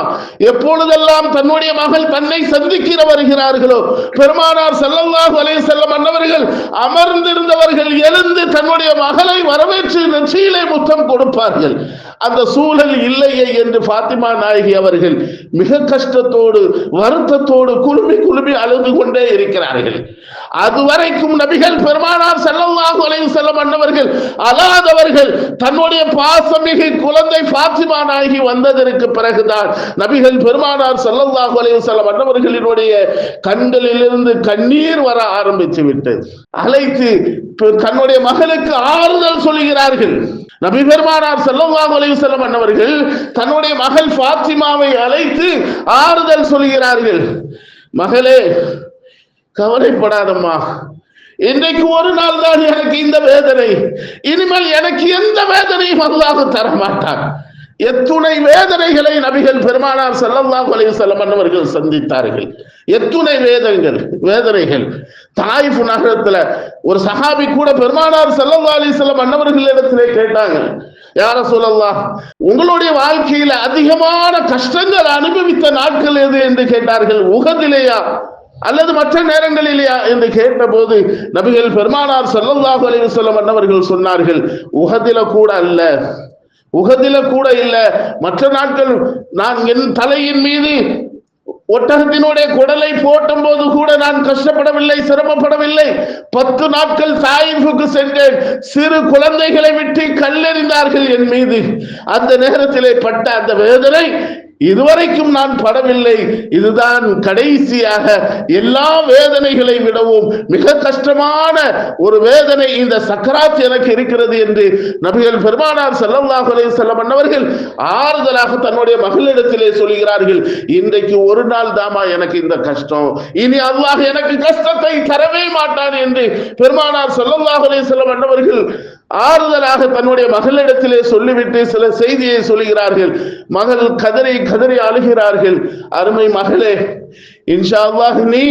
எப்பொழுதெல்லாம் தன்னுடைய மகள் தன்னை சந்திக்கிற வருகிறார்களோ பெருமானார் ஸல்லல்லாஹு அலைஹி வஸல்லம் அன்னவர்கள் அமர்ந்திருந்தவர்கள் எழுந்து தன்னுடைய மகளை வரவேற்று நெற்றியிலே முத்தம் கொடுப்பார்கள். அந்த சூழல் இல்லையே என்று ஃபாத்திமா நாயகி அவர்கள் மிக கஷ்டத்தோடு வருத்தத்தோடு குலுமி குலுமி அழுது கொண்டே இருக்கிறார்கள். அதுவரைக்கும் நபிகள் பெருமானார் ஸல்லல்லாஹு அலைஹி வஸல்லம் அன்னவர்கள் அழாதவர்கள். தன்னுடைய பாசமிகு குழந்தை ஃபாத்திமா நாயகி வந்ததற்கு பிறகுதான் நபிகள் பெருமானார் ஸல்லல்லாஹு அலைஹி வஸல்லம் அன்னவர்களினுடைய கண்களிலிருந்து கண்ணீர் வர ஆரம்பித்து விட்டது. அழைத்து தன்னுடைய மகளுக்கு ஆறுதல் சொல்கிறார்கள். நபி பெருமானார் ஸல்லல்லாஹு அலைஹி வஸல்லம் அன்னவர்கள் தன்னுடைய மகள் ஃபாத்திமாவை அழைத்து ஆறுதல் சொல்கிறார்கள். மகளே, கவலைப்படாதம்மா, இன்றைக்கு ஒரு நாள் தான் எனக்கு இந்த வேதனை, இனிமேல் எனக்கு எந்த வேதனையும் அல்லாஹ் தர மாட்டான். எத்துணை வேதனைகளை நபிகள் பெருமானார் ஸல்லல்லாஹு அலைஹி வஸல்லம் அன்னவர்கள் சந்தித்தார்கள். எத்துணை வேதனைகள். தாயிஃப் நகரத்துல ஒரு சஹாபி கூட பெருமானார் ஸல்லல்லாஹு அலைஹி வஸல்லம் அன்னவர்களிடத்திலே கேட்டாங்க, யா ரசூலல்லாஹ், உங்களுடைய வாழ்க்கையில அதிகமான கஷ்டங்கள் அனுபவித்த நாட்கள் எது என்று கேட்டார்கள். உஹதிலேயா அல்லது மற்ற நேரங்களிலேயா என்று கேட்டபோது நபிகள் பெருமானார் ஸல்லல்லாஹு அலைஹி வஸல்லம் அன்னவர்கள் சொன்னார்கள், உஹதில கூட அல்ல, உஹதில கூட இல்ல. மற்ற நாட்கள் நான் என் தலையின் மீது ஒட்டகத்தினுடைய குடலை போட்டும் போது கூட நான் கஷ்டப்படவில்லை, சிரமப்படவில்லை. 10 நாட்கள் தாயிஃபுக்கு சென்றேன். சிறு குழந்தைகளை விட்டு கல்லெறிந்தார்கள் என் மீது. அந்த நேரத்திலே பட்ட அந்த வேதனை இதுவரைக்கும் நான் படவில்லை. இதுதான் கடைசியாக எல்லா வேதனைகளை விடவும் மிக கஷ்டமான ஒரு வேதனை இந்த சக்கராத் எனக்கு இருக்கிறது என்று நபிகள் பெருமானார் ஸல்லல்லாஹு அலைஹி வஸல்லம் அன்னவர்கள் ஆறுதலாக தன்னுடைய மகளிடத்திலே சொல்கிறார்கள். இன்றைக்கு ஒரு நாள் தாமா எனக்கு இந்த கஷ்டம், இனி அல்லாஹ் எனக்கு கஷ்டத்தை தரவே மாட்டான் என்று பெருமானார் ஸல்லல்லாஹு அலைஹி வஸல்லம் அன்னவர்கள் ஆறுதலாக தன்னுடைய மகளிடத்திலே சொல்லிவிட்டு சில செய்தியை சொல்கிறார்கள். மகள் கதறி கதறி அழுகிறார்கள். அருமை மகளே, இன்ஷா அல்லாஹ் நீ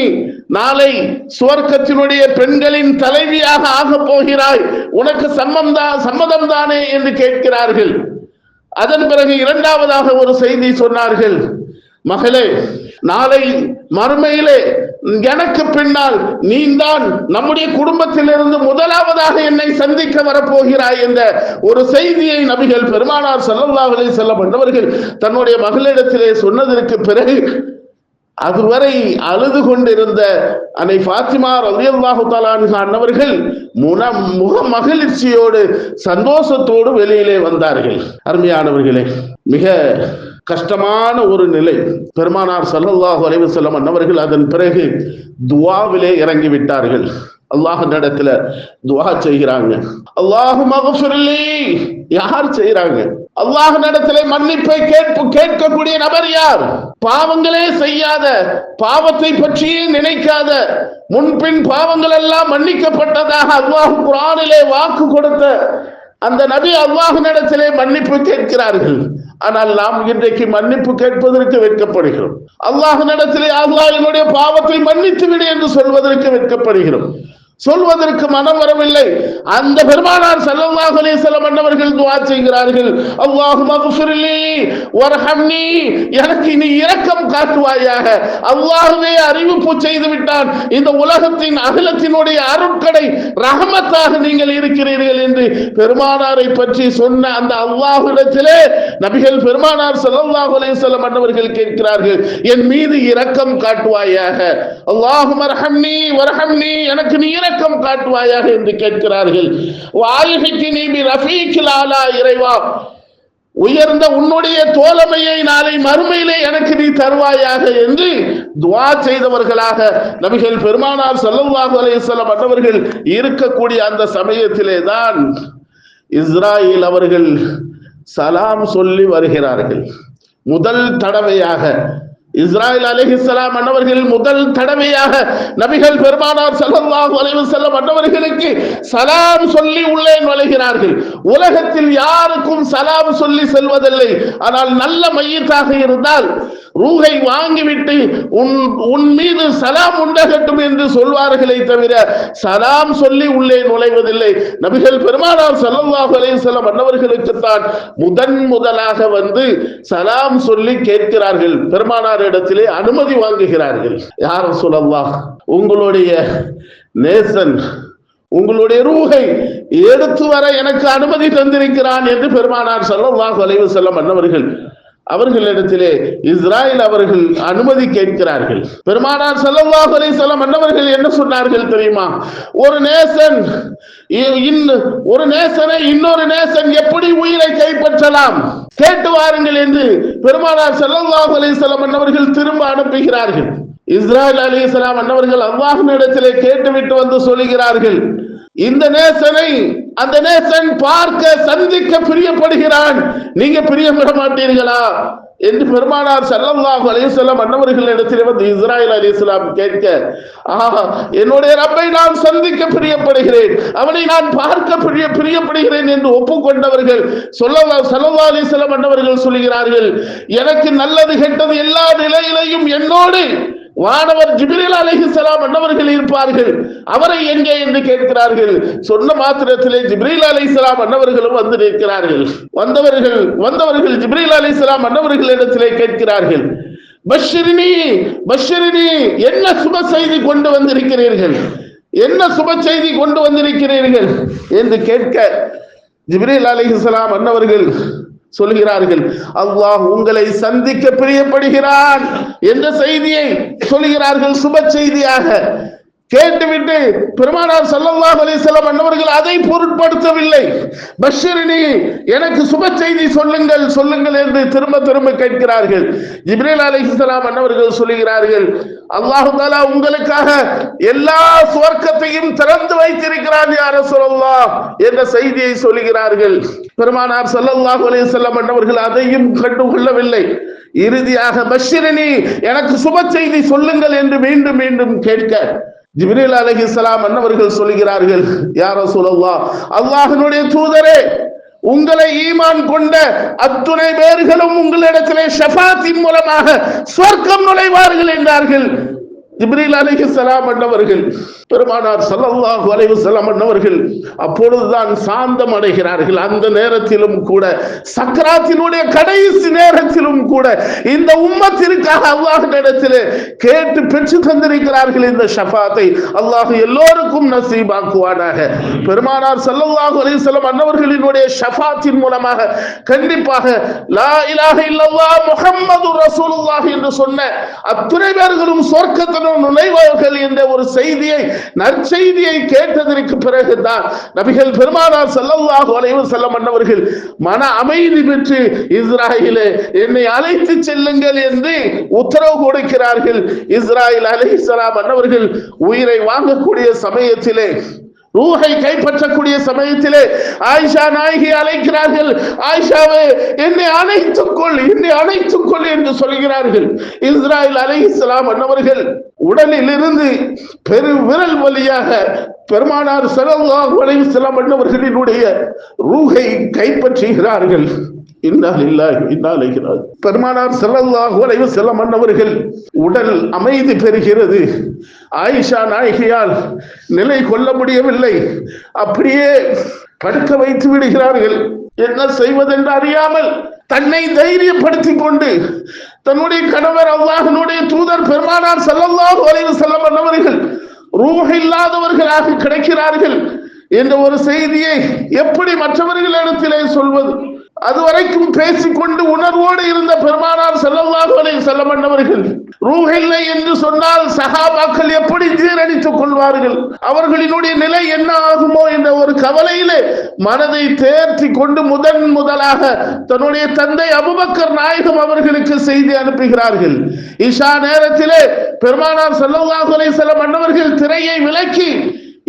நாளை சுவர்க்கத்தினுடைய பெண்களின் தலைவியாக ஆக போகிறாய், உனக்கு சம்மதம் தானே என்று கேட்கிறார்கள். அதன் பிறகு இரண்டாவதாக ஒரு செய்தி சொன்னார்கள். மகளே, நாளை மறுமையிலே எனக்கு பின்னால் நீதான் நம்முடைய குடும்பத்திலிருந்து முதலாவதாக என்னை சந்திக்க வரப்போகிறாய் என்ற ஒரு செய்தியை நபிகள் பெருமானார் ஸல்லல்லாஹு அலைஹி வஸல்லம் அன்னவர்கள் தன்னுடைய மகளிடத்திலே சொன்னதற்கு பிறகு அதுவரை அழுது கொண்டிருந்த அன்னை ஃபாத்திமா ரலியல்லாஹு தஆலா அன்ஹா அன்னவர்கள் முக மகிழ்ச்சியோடு சந்தோஷத்தோடு வெளியிலே வந்தார்கள். அருமையானவர்களே, மிக கஷ்டமான ஒரு நிலை. பெருமானார் ஸல்லல்லாஹு அலைஹி வஸல்லம் அன்னவர்கள் அதன் பிறகு துஆவிலே இறங்கி விட்டார்கள். அல்லாஹ்விடத்துல துஆ செய்கிறாங்க. அல்லாஹும்ம ஃபிர்லி. யார் செய்றாங்க? அல்லாஹ்விடத்திலே மன்னிப்பை கேட்கக்கூடிய நபர் யார்? பாவங்களே செய்யாத, பாவத்தை பற்றியே நினைக்காத, முன்பின் பாவங்கள் எல்லாம் மன்னிக்கப்பட்டதாக அல்லாஹ் குர்ஆனிலே வாக்கு கொடுத்த அந்த நபி அல்லாஹ்விடத்திலே மன்னிப்பு கேட்கிறார்கள். ஆனால் நாம் இன்றைக்கு மன்னிப்பு கேட்பதற்கு வெட்கப்படுகிறோம். அல்லாஹ்விடத்திலே அல்லாஹ் என்னுடைய பாவத்தை மன்னித்து விடு என்று சொல்வதற்கு வெட்கப்படுகிறோம், சொல்வதற்கு மனம் வரவில்லை. அந்த பெருமானார் ஸல்லல்லாஹு அலைஹி வஸல்லம் அன்னவர்கள் துஆ செய்கிறார்கள், அல்லாஹும்ம ஃபிர்லி வர்ஹம்னி, எனக்கு நீ இரக்கம் காட்டுவாயாக. அல்லாஹ்வே அறிவிப்பு செய்து விட்டான், இந்த உலகத்தின் அகிலத்தினுடைய அருட்கடை ரஹமத்தாக நீங்கள் இருக்கிறீர்கள் என்று பெருமானாரை பற்றி சொன்ன அந்த அல்லாஹ்விடத்திலே நபிகள் பெருமானார் ஸல்லல்லாஹு அலைஹி வஸல்லம் அன்னவர்கள் கேட்கிறார்கள், என் மீது இரக்கம் காட்டுவாயாக. அல்லாஹும்ம ரஹம்னி வர்ஹம்னி, எனக்கு நீ இரக்கம் காட்டுவாயாக என்று கேட்கிறார்கள். இறைவா, உயர்ந்த உன்னுடைய தோழமையை நாளை மறுமையிலே எனக்கு நீ தருவாயாக என்று துஆ செய்தவர்களாக நபிகள் பெருமானார் ஸல்லல்லாஹு அலைஹி வஸல்லம் அன்னவர்கள் இருக்கக்கூடிய அந்த சமயத்திலே தான் இஸ்ராயில் அவர்கள் சலாம் சொல்லி வருகிறார்கள். முதல் தடவையாக இஸ்ராயில் அலைஹிஸ்ஸலாம் அன்னவர்கள் முதல் தடவையாக நபிகள் பெருமானார் ஸல்லல்லாஹு அலைஹி வஸல்லம் அன்னவர்களுக்கு சலாம் சொல்லி உள்ளே நுழைகிறார்கள். உலகத்தில் யாருக்கும் சலாம் சொல்லி செல்வதில்லை. ஆனால் நல்ல மையத்தாக இருந்தால் ரூஹை வாங்கிவிட்டு உன் மீது சலாம் உண்டாகட்டும் என்று சொல்வார்களே தவிர சலாம் சொல்லி உள்ளே நுழைவதில்லை. நபிகள் பெருமானார் ஸல்லல்லாஹு அலைஹி வஸல்லம் அன்னவர்களுக்கு தான் முதலாக வந்து சலாம் சொல்லி கேட்கிறார்கள். பெருமானார் இடத்திலே அனுமதி வாங்குகிறார்கள். யா ரசூலல்லாஹ், உங்களுடைய நேசன் உங்களுடைய ரூஹை எடுத்து வர எனக்கு அனுமதி தந்திருக்கிறான் என்று பெருமானார் ஸல்லல்லாஹு அலைஹி வஸல்லம் அன்னவர்கள் அவர்களிடத்திலே இஸ்ராயில் அவர்கள் அனுமதி கேட்கிறார்கள். பெருமானார் ஸல்லல்லாஹு அலைஹி வஸல்லம் அன்னவர்கள் என்ன சொன்னார்கள் தெரியுமா? ஒரு நேசனை இன்னொரு நேசன் எப்படி உயிரை கைப்பற்றலாம் கேட்டு வாருங்கள் என்று பெருமானார் ஸல்லல்லாஹு அலைஹி வஸல்லம் அன்னவர்கள் திரும்ப அனுப்புகிறார்கள். இஸ்ராயில் அலைஹிஸ்ஸலாம் அன்னவர்கள் அல்லாஹ்விடத்திலே கேட்டுவிட்டு வந்து சொல்லுகிறார்கள், இந்த நேசனை அந்த நேசன் பார்க்க சந்திக்க பிரியப்படுகிறான், நீங்க பிரியப்பட மாட்டீர்களா என்று பெருமானார் ஸல்லல்லாஹு அலைஹி வஸல்லம் அன்னவர்களிடத்திலே வந்து இஸ்ராயில் அலைஹிஸ்ஸலாம் கேட்க, என்னுடைய ரப்பை நான் சந்திக்க பிரியப்படுகிறேன், அவனை நான் பார்க்க பிரியப்படுகிறேன் என்று ஒப்புக்கொண்டவர்கள் ஸல்லல்லாஹு அலைஹி வஸல்லம் அன்னவர்கள் சொல்கிறார்கள், எனக்கு நல்லது கெட்டது எல்லா நிலையிலையும் என்னோடு வானவர் ஜிப்ரீல் அலைஹிஸ்ஸலாம் அன்னவர்கள் இருப்பார்கள், அவரை எங்கே என்று கேட்கிறார்கள். சொன்ன மாத்திரத்திலே ஜிப்ரீல் அலைஹிஸ்ஸலாம் அன்னவர்களும் வந்து நிற்கிறார்கள். வந்தவர்கள் ஜிப்ரீல் அலைஹிஸ்ஸலாம் அன்னவர்களிடத்திலே கேட்கிறார்கள், பஷ்ஷிரினி பஷ்ஷிரினி, என்ன சுப செய்தி கொண்டு வந்திருக்கிறீர்கள், என்ன சுப செய்தி கொண்டு வந்திருக்கிறீர்கள் என்று கேட்க ஜிப்ரீல் அலைஹிஸ்ஸலாம் அன்னவர்கள் சொல்கிறார்கள், அல்லாஹ் உங்களை சந்திக்க பிரியப்படுகிறான் என்ற செய்தியை சொல்கிறார்கள் சுப செய்தியாக. கேட்டுவிட்டு பெருமானார் ஸல்லல்லாஹு அலைஹி வஸல்லம் அன்னவர்கள் அதை பொருட்படுத்தவில்லை. பஷ்ஷிரினி, எனக்கு சுப செய்தி சொல்லுங்கள் என்று திரும்ப கேட்கிறார்கள். ஜிப்ரீல் அலைஹிஸ்ஸலாம் அன்னவர்கள் சொல்கிறார்கள், அல்லாஹ் தஆலா உங்களுக்காக எல்லா சுவர்க்கத்தையும் திறந்து வைத்திருக்கிறான் யா ரசூலல்லாஹ் என்ற செய்தியை சொல்கிறார்கள். பெருமானார் ஸல்லல்லாஹு அலைஹி வஸல்லம் அன்னவர்கள் அதையும் கண்டுகொள்ளவில்லை. இறுதியாக பஷ்ஷிரினி, எனக்கு சுப செய்தி சொல்லுங்கள் என்று மீண்டும் கேட்க ஜிப்ரீல் அலைஹிஸ்ஸலாம் அன்னவர்கள் சொல்கிறார்கள், யா ரசூலல்லாஹ், அல்லாஹ்வினுடைய தூதரே, உங்களை ஈமான் கொண்ட அத்துணை பேர்களும் உங்களிடத்திலே ஷஃபாத்தின் மூலமாக சொர்க்கம் நுழைவார்கள் என்றார்கள். ஜிப்ரீல் அலைஹிஸ்ஸலாம் அன்னவர்கள் பெருமானார் ஸல்லல்லாஹு அலைஹி வஸல்லம் அன்னவர்கள் அப்பொழுதுதான் சாந்தம் அடைகிறார்கள். அந்த நேரத்திலும் கூட, சக்கராத்தினுடைய கடைசி நேரத்திலும் கூட இந்த உம்மத்திற்காக அல்லாஹ்விடத்திலே கேட்டு பெற்று தந்திருக்கிறார்கள். இந்த ஷஃபாத்தை அல்லாஹ் எல்லோருக்கும் நசீபாக்குவானாக. பெருமானார் ஸல்லல்லாஹு அலைஹி வஸல்லம் அன்னவர்களினுடைய ஷஃபாத்தின் மூலமாக கண்டிப்பாக லா இலாஹ இல்லல்லாஹ் முஹம்மதுர் ரசூலுல்லாஹ் என்று சொன்ன அத்துணை பேர்களும் சொர்க்கத்தினுள் நுழைவார்கள் என்ற ஒரு செய்தியை, நற்செய்தியை கேட்டதற்கு பிறகுதான் நபிகள் பெருமானார் ஸல்லல்லாஹு அலைஹி வஸல்லம் அன்னவர்கள் மன அமைதி பெற்று இஸ்ராயிலே என்னை அழைத்து செல்லுங்கள் என்று உத்தரவு கொடுக்கிறார்கள். இஸ்ராயில் அலைஹிஸ்ஸலாம் அன்னவர்கள் உயிரை வாங்கக்கூடிய சமயத்திலே ரூஹை கைப்பற்றக்கூடிய சமயத்திலே ஆயிஷா நாயகி அழைக்கிறார்கள். ஆயிஷாவே, என்னை அணைத்துக்கொள், என்னை அணைத்துக்கொள் என்று சொல்கிறார்கள். இஸ்ராயில் அலைஹிஸ்ஸலாம் அன்னவர்கள் உடலில் இருந்து பெரு விரல் வழியாக பெருமானார் ஸல்லல்லாஹு அலைஹி வஸல்லம் அன்னவர்களினுடைய ரூஹை கைப்பற்றுகிறார்கள். பெருமானார் ஸல்லல்லாஹு அலைஹி வஸல்லம் அன்னவர்கள் உடல் அமைதி பெறுகிறது. ஆயிஷா நாயகியால் நிலை கொள்ள முடியவில்லை. அப்படியே படுக்க வைத்து விடுகிறார்கள். என்ன செய்வதென்று அறியாமல் தன்னை தைரியப்படுத்திக் கொண்டு தன்னுடைய கணவர் அல்லாஹ்வினுடைய தூதர் பெருமானார் ஸல்லல்லாஹு அலைஹி வஸல்லம் அன்னவர்கள் ரூஹ் இல்லாதவர்களாக கிடைக்கிறார்கள் என்ற ஒரு செய்தியை எப்படி மற்றவர்களிடத்திலே சொல்வது? அதுவரைக்கும் பேசிக்கொண்டு உணர்வோடு இருந்த பெருமானார் ஸல்லல்லாஹு அலைஹி வஸல்லம் அன்னவர்கள் ரூஹ் இல்லை என்று சொன்னால் சஹாபாக்கள் எப்படி ஜீரணித்துக் கொள்வார்கள்? அவர்களினுடைய நிலை என்ன ஆகுமோ என்ற ஒரு கவலையிலே மனதை தேர்த்தி கொண்டு முதலாக தன்னுடைய தந்தை அபூபக்கர் நாயகம் அவர்களுக்கு செய்தி அனுப்புகிறார்கள். இஷா நேரத்திலே பெருமானார் ஸல்லல்லாஹு அலைஹி வஸல்லம் அன்னவர்கள் திரையை விலக்கி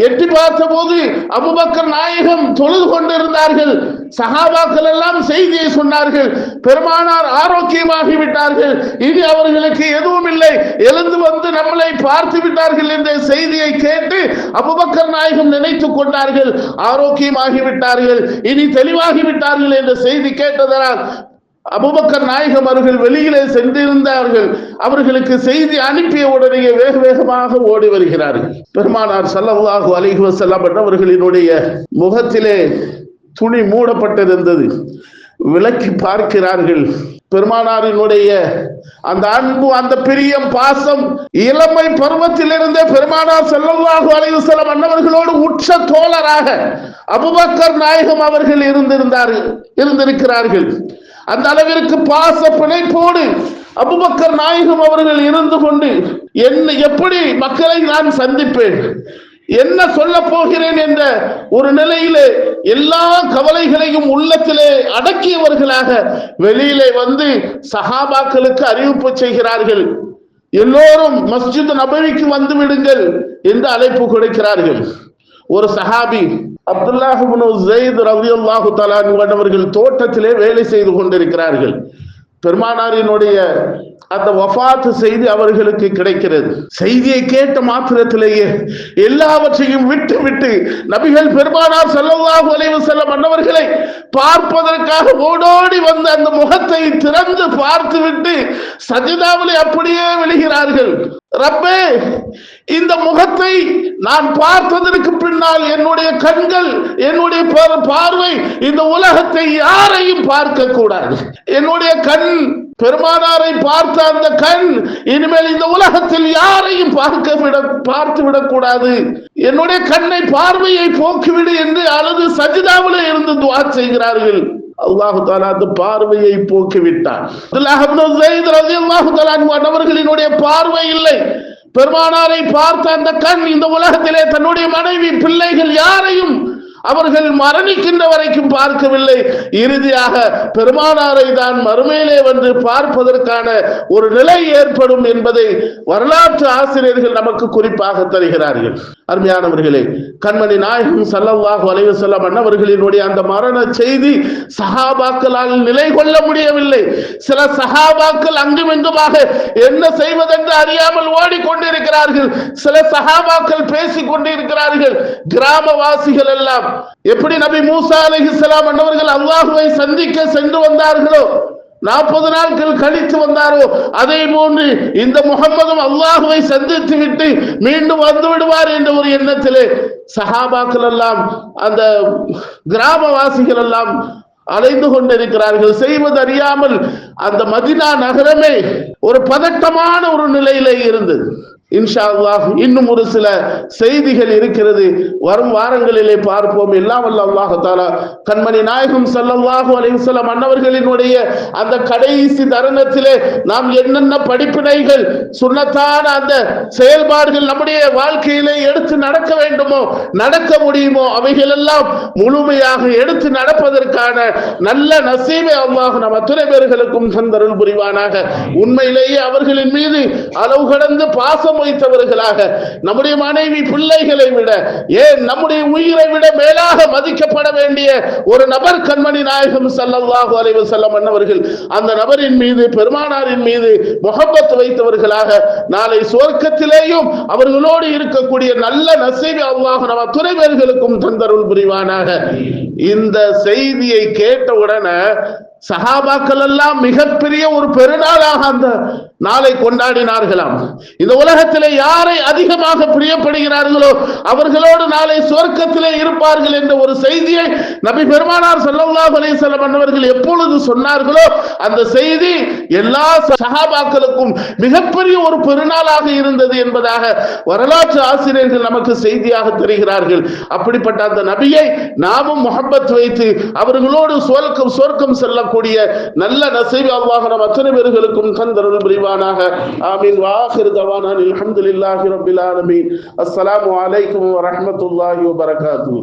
எட்டி பார்த்த போது அபூபக்கர் நாயகம் தொழுது கொண்டிருந்தார்கள். சஹாபாக்கள் எல்லாம் செய்தியை சொன்னார்கள், பெருமானார் ஆரோக்கியமாகி விட்டார்கள், இனி அவர்களுக்கு எதுவும் இல்லை, எழுந்து வந்து நம்மளை பார்த்து விட்டார்கள் என்ற செய்தியை கேட்டு அபூபக்கர் நாயகம் நினைத்துக் கொண்டார்கள், ஆரோக்கியமாகி விட்டார்கள், இனி தெளிவாகி விட்டார்கள் என்ற செய்தி கேட்டதனால் அபூபக்கர் நாயகம் அவர்கள் வெளியிலே சென்றிருந்தார்கள். அவர்களுக்கு செய்தி அனுப்பிய உடனே வேக வேகமாக ஓடி வருகிறார்கள். பெருமானார் ஸல்லல்லாஹு அலைஹி வஸல்லம் அவர்களினுடைய முகத்திலே துணி மூடப்பட்டிருந்தது. விலக்கி பார்க்கிறார்கள். பெருமானாரினுடைய அந்த அன்பு, அந்த பிரியம், பாசம் இளமை பருவத்திலிருந்தே பெருமானார் ஸல்லல்லாஹு அலைஹி வஸல்லம் அன்னவர்களோடு உற்ற தோழராக அபூபக்கர் நாயகம் அவர்கள் இருந்திருக்கிறார்கள். அந்த அளவிற்கு பாச பிணைப்போடு அபூபக்கர் நாயகம் அவர்கள் இருந்து கொண்டு எப்படி மக்களை நான் சந்திப்பேன், என்ன சொல்ல போகிறேன் என்ற ஒரு நிலையிலே எல்லா கவலைகளையும் உள்ளத்திலே அடக்கியவர்களாக வெளியிலே வந்து சஹாபாக்களுக்கு அறிவிப்பு செய்கிறார்கள். எல்லோரும் மஸ்ஜித் நபவிக்கு வந்து விடுங்கள் என்று அழைப்பு கொடுக்கிறார்கள். ஒரு சஹாபி அப்துல்லாஹ் இப்னு ஸைத் ரலியல்லாஹு தஆலா அவர்கள் தோட்டத்திலே வேலை செய்து கொண்டிருக்கிறார்கள். பெருமானாரினுடைய அந்த வஃபாத் செய்தி அவர்களுக்கு கிடைக்கிறது. செய்தியை கேட்ட மாத்திரத்திலேயே எல்லாவற்றையும் விட்டு நபிகள் பெருமானார் ஸல்லல்லாஹு அலைஹி வஸல்லம் அன்னவர்களை பார்ப்பதற்காக ஓடோடி வந்து அந்த முகத்தை திறந்து பார்த்துவிட்டு சஜிதாவிலே அப்படியே விழுகிறார்கள். ரப்பே, இந்த முகத்தை நான் பார்த்ததற்கு பின்னால் என்னுடைய கண்கள், என்னுடைய பார்வை இந்த உலகத்தை யாரையும் பார்க்க கூடாது. என்னுடைய கண் பெருமானாரை பார்த்த அந்த கண் இனிமேல் இந்த உலகத்தில் யாரையும் பார்த்து விடக்கூடாது. என்னுடைய கண்ணை, பார்வையை போக்கிவிடு என்று அழுது சஜிதாவிலே இருந்து துஆ செய்கிறார்கள். அல்லாஹ் தஆலா அந்த பார்வையை போக்கிவிட்டார். அப்துல்லாஹ் இப்னு ஸைத் ரலியல்லாஹு தஆலா அவர்களினுடைய பார்வை இல்லை, பெருமானாரை பார்த்த அந்த கண் இந்த உலகத்திலே தன்னுடைய மனைவி, பிள்ளைகள் யாரையும் அவர்கள் மரணிக்கின்ற வரைக்கும் பார்க்கவில்லை. இறுதியாக பெருமானாரை தான் மறுமையிலே வந்து பார்ப்பதற்கான ஒரு நிலை ஏற்படும் என்பதை வரலாற்று ஆசிரியர்கள் நமக்கு குறிப்பாக தருகிறார்கள். அருமையானவர்களே, கண்மணி நாயகம் ஸல்லல்லாஹு அலைஹி வஸல்லம் அன்னவர்களினுடைய அந்த மரண செய்தி சஹாபாக்களால் நிலை கொள்ள முடியவில்லை. சில சஹாபாக்கள் அங்குமிங்குமாக என்ன செய்வதென்று அறியாமல் ஓடிக்கொண்டிருக்கிறார்கள். சில சஹாபாக்கள் பேசிக் கொண்டிருக்கிறார்கள். கிராமவாசிகள் எல்லாம் எப்படி நபி மூசா அலைஹிஸ்ஸலாம் அன்னவர்கள் அல்லாஹ்வை சந்திக்க சென்று வந்தார்களோ, 40 நாட்கள் கழித்து வந்தாரோ, அதே போன்று இந்த முஹம்மதும் அல்லாஹ்வை சந்தித்து விட்டு மீண்டும் வந்து விடுவார் என்ற ஒரு எண்ணத்திலே சஹாபாக்கள் எல்லாம், அந்த கிராமவாசிகள் எல்லாம் அலைந்து கொண்டிருக்கிறார்கள். செய்வதறியாமல் அந்த மதீனா நகரமே ஒரு பதட்டமான ஒரு நிலையிலே இருந்தது. இன்ஷா அல்லாஹ் இன்னும் ஒரு சில செய்திகள் இருக்கிறது, வரும் வாரங்களிலே பார்ப்போம். எல்லாம் வல்ல அல்லாஹ் தஆலா கண்மணி நாயகம் ஸல்லல்லாஹு அலைஹி வஸல்லம் அன்னவர்களினுடைய அந்த கடைசி தருணத்திலே நாம் என்னென்ன படிப்பினைகள், சுன்னத்தான அந்த செயல்பாடுகள் நம்முடைய வாழ்க்கையிலே எடுத்து நடக்க வேண்டுமோ, நடக்க முடியுமோ, அவைகள் எல்லாம் முழுமையாக எடுத்து நடப்பதற்கான நல்ல நசீபை அல்லாஹ் நம் அத்தனை பேர்களுக்கும் தந்தருள் புரிவானாக. உண்மையிலேயே அவர்களின் மீது அளவு கடந்து பாசம் வைத்தவர்களாக, நம்முடைய மனைவி பிள்ளைகளை விட, ஏன் நம்முடைய உயிரை விட மேலாக மதிக்கப்பட வேண்டிய ஒரு நபர் கண்மணி நாயகம் ஸல்லல்லாஹு அலைஹி வஸல்லம் அன்னவர்கள். அந்த நபரின் மீது, பெருமானாரின் மீது முஹப்பத் வைத்தவர்களாக நாளை சுவர்க்கத்திலேயும் அவர்களோடு இருக்கக்கூடிய நல்ல நசீபை அல்லாஹ் நம் அத்துணை பேர்களுக்கும் தந்தருள் புரிவானாக. இந்த செய்தியை கேட்டவுடனே சஹாபாக்கள் எல்லாம் மிகப்பெரிய ஒரு பெருநாளாக அந்த நாளை கொண்டாடினார்களாம். இந்த உலகத்திலே யாரை அதிகமாக பிரியப்படுகிறார்களோ அவர்களோடு நாளை சுவர்க்கத்திலே இருப்பார்கள் என்ற ஒரு செய்தியை நபி பெருமானார் ஸல்லல்லாஹு அலைஹி வஸல்லம் அவர்கள் எப்பொழுது சொன்னார்களோ அந்த செய்தி எல்லா சஹாபாக்களுக்கும் மிகப்பெரிய ஒரு பெருநாளாக இருந்தது என்பதாக வரலாற்று ஆசிரியர்கள் நமக்கு செய்தியாக தருகிறார்கள். அப்படிப்பட்ட அந்த நபியை நாமும் முஹப்பத் வைத்து அவர்களோடு சுவர்க்கம் செல்லக்கூடிய நல்ல நசீபை அல்லாஹ் நம் அத்தனை பேர்களுக்கும் தந்தருள் புரிவானாக. ஆமீன். வாஹிர் தவானா அல்ஹம்துலில்லாஹி ரப்பில் ஆலமீன். அஸ்ஸலாமு அலைக்கும் வரஹ்மத்துல்லாஹி வபரகாத்துஹு.